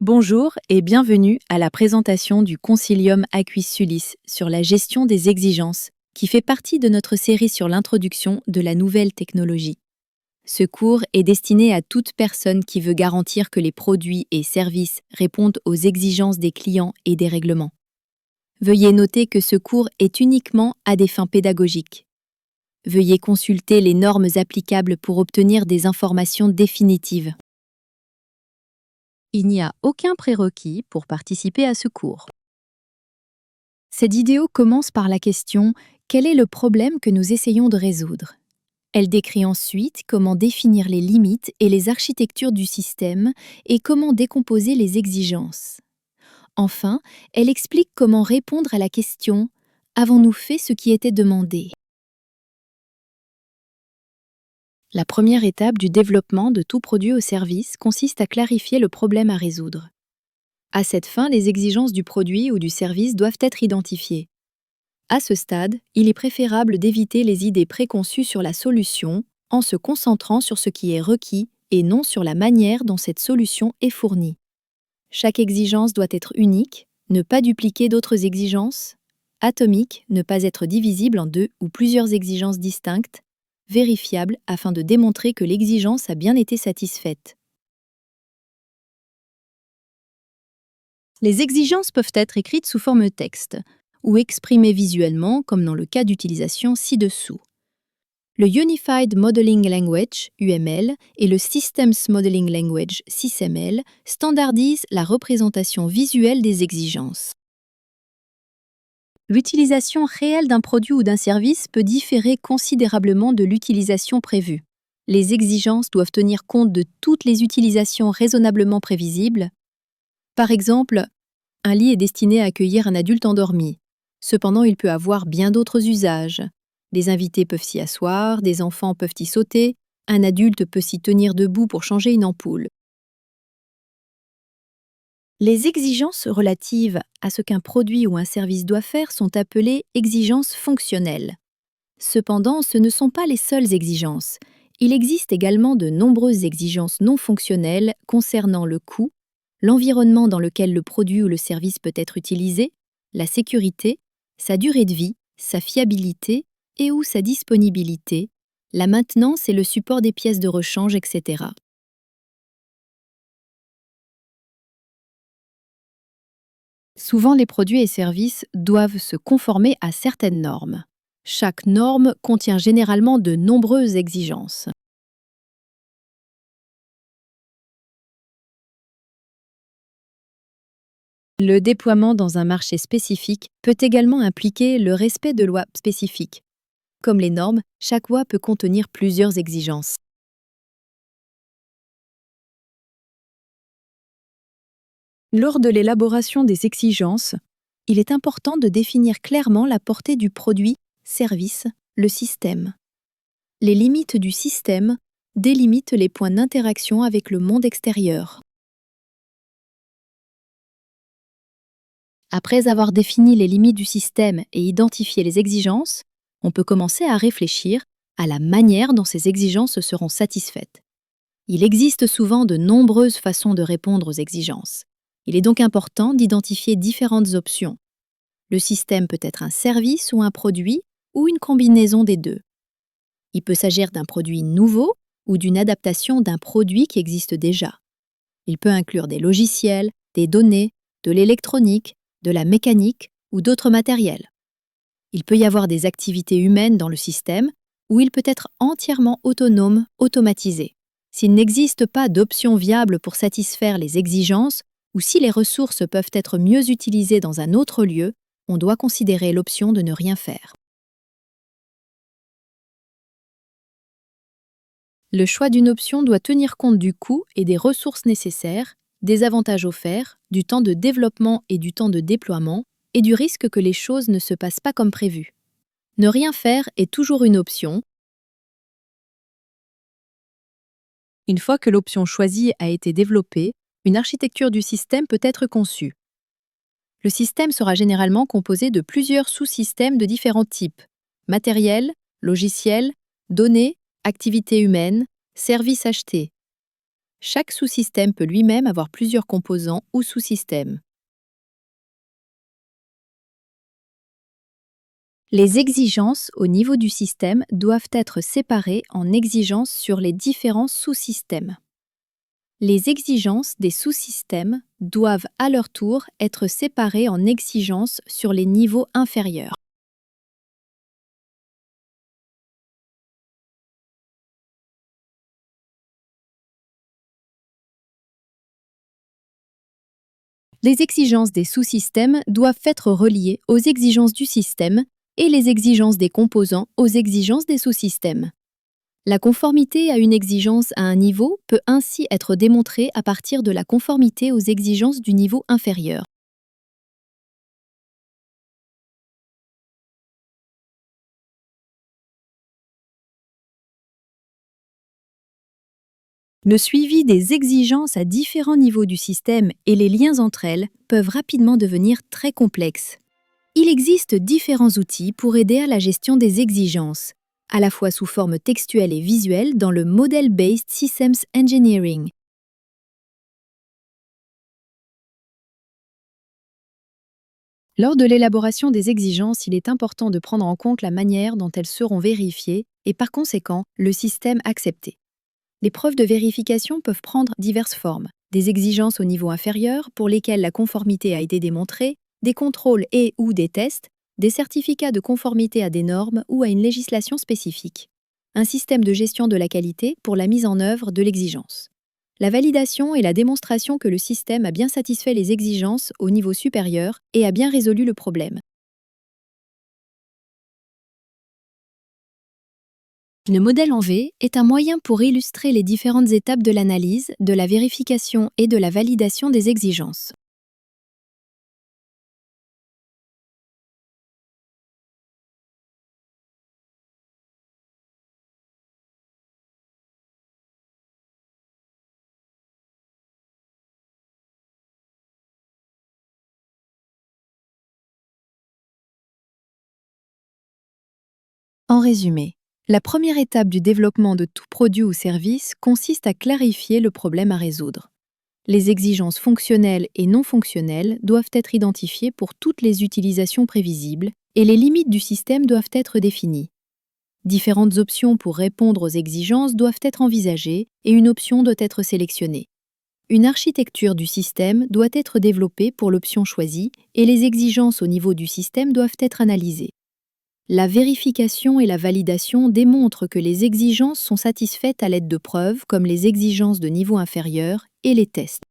Bonjour et bienvenue à la présentation du Concilium Aquis Sulis sur la gestion des exigences, qui fait partie de notre série sur l'introduction de la nouvelle technologie. Ce cours est destiné à toute personne qui veut garantir que les produits et services répondent aux exigences des clients et des règlements. Veuillez noter que ce cours est uniquement à des fins pédagogiques. Veuillez consulter les normes applicables pour obtenir des informations définitives. Il n'y a aucun prérequis pour participer à ce cours. Cette vidéo commence par la question « Quel est le problème que nous essayons de résoudre ?» Elle décrit ensuite comment définir les limites et les architectures du système et comment décomposer les exigences. Enfin, elle explique comment répondre à la question « Avons-nous fait ce qui était demandé ?» La première étape du développement de tout produit ou service consiste à clarifier le problème à résoudre. À cette fin, les exigences du produit ou du service doivent être identifiées. À ce stade, il est préférable d'éviter les idées préconçues sur la solution en se concentrant sur ce qui est requis et non sur la manière dont cette solution est fournie. Chaque exigence doit être unique, ne pas dupliquer d'autres exigences, atomique, ne pas être divisible en deux ou plusieurs exigences distinctes, vérifiable afin de démontrer que l'exigence a bien été satisfaite. Les exigences peuvent être écrites sous forme texte ou exprimées visuellement comme dans le cas d'utilisation ci-dessous. Le Unified Modeling Language, UML, et le Systems Modeling Language, SysML, standardisent la représentation visuelle des exigences. L'utilisation réelle d'un produit ou d'un service peut différer considérablement de l'utilisation prévue. Les exigences doivent tenir compte de toutes les utilisations raisonnablement prévisibles. Par exemple, un lit est destiné à accueillir un adulte endormi. Cependant, il peut avoir bien d'autres usages. Des invités peuvent s'y asseoir, des enfants peuvent y sauter, un adulte peut s'y tenir debout pour changer une ampoule. Les exigences relatives à ce qu'un produit ou un service doit faire sont appelées exigences fonctionnelles. Cependant, ce ne sont pas les seules exigences. Il existe également de nombreuses exigences non fonctionnelles concernant le coût, l'environnement dans lequel le produit ou le service peut être utilisé, la sécurité, sa durée de vie, sa fiabilité et ou sa disponibilité, la maintenance et le support des pièces de rechange, etc. Souvent, les produits et services doivent se conformer à certaines normes. Chaque norme contient généralement de nombreuses exigences. Le déploiement dans un marché spécifique peut également impliquer le respect de lois spécifiques. Comme les normes, chaque loi peut contenir plusieurs exigences. Lors de l'élaboration des exigences, il est important de définir clairement la portée du produit, service, le système. Les limites du système délimitent les points d'interaction avec le monde extérieur. Après avoir défini les limites du système et identifié les exigences, on peut commencer à réfléchir à la manière dont ces exigences seront satisfaites. Il existe souvent de nombreuses façons de répondre aux exigences. Il est donc important d'identifier différentes options. Le système peut être un service ou un produit, ou une combinaison des deux. Il peut s'agir d'un produit nouveau ou d'une adaptation d'un produit qui existe déjà. Il peut inclure des logiciels, des données, de l'électronique, de la mécanique ou d'autres matériels. Il peut y avoir des activités humaines dans le système ou il peut être entièrement autonome, automatisé. S'il n'existe pas d'option viable pour satisfaire les exigences ou si les ressources peuvent être mieux utilisées dans un autre lieu, on doit considérer l'option de ne rien faire. Le choix d'une option doit tenir compte du coût et des ressources nécessaires, des avantages offerts, du temps de développement et du temps de déploiement, et du risque que les choses ne se passent pas comme prévu. Ne rien faire est toujours une option. Une fois que l'option choisie a été développée, une architecture du système peut être conçue. Le système sera généralement composé de plusieurs sous-systèmes de différents types: matériel, logiciel, données, activités humaines, services achetés. Chaque sous-système peut lui-même avoir plusieurs composants ou sous-systèmes. Les exigences au niveau du système doivent être séparées en exigences sur les différents sous-systèmes. Les exigences des sous-systèmes doivent à leur tour être séparées en exigences sur les niveaux inférieurs. Les exigences des sous-systèmes doivent être reliées aux exigences du système et les exigences des composants aux exigences des sous-systèmes. La conformité à une exigence à un niveau peut ainsi être démontrée à partir de la conformité aux exigences du niveau inférieur. Le suivi des exigences à différents niveaux du système et les liens entre elles peuvent rapidement devenir très complexes. Il existe différents outils pour aider à la gestion des exigences, à la fois sous forme textuelle et visuelle dans le Model-Based Systems Engineering. Lors de l'élaboration des exigences, il est important de prendre en compte la manière dont elles seront vérifiées et par conséquent le système accepté. Les preuves de vérification peuvent prendre diverses formes. Des exigences au niveau inférieur pour lesquelles la conformité a été démontrée, des contrôles et/ou des tests, des certificats de conformité à des normes ou à une législation spécifique. Un système de gestion de la qualité pour la mise en œuvre de l'exigence. La validation est la démonstration que le système a bien satisfait les exigences au niveau supérieur et a bien résolu le problème. Le modèle en V est un moyen pour illustrer les différentes étapes de l'analyse, de la vérification et de la validation des exigences. En résumé, la première étape du développement de tout produit ou service consiste à clarifier le problème à résoudre. Les exigences fonctionnelles et non fonctionnelles doivent être identifiées pour toutes les utilisations prévisibles et les limites du système doivent être définies. Différentes options pour répondre aux exigences doivent être envisagées et une option doit être sélectionnée. Une architecture du système doit être développée pour l'option choisie et les exigences au niveau du système doivent être analysées. La vérification et la validation démontrent que les exigences sont satisfaites à l'aide de preuves comme les exigences de niveau inférieur et les tests.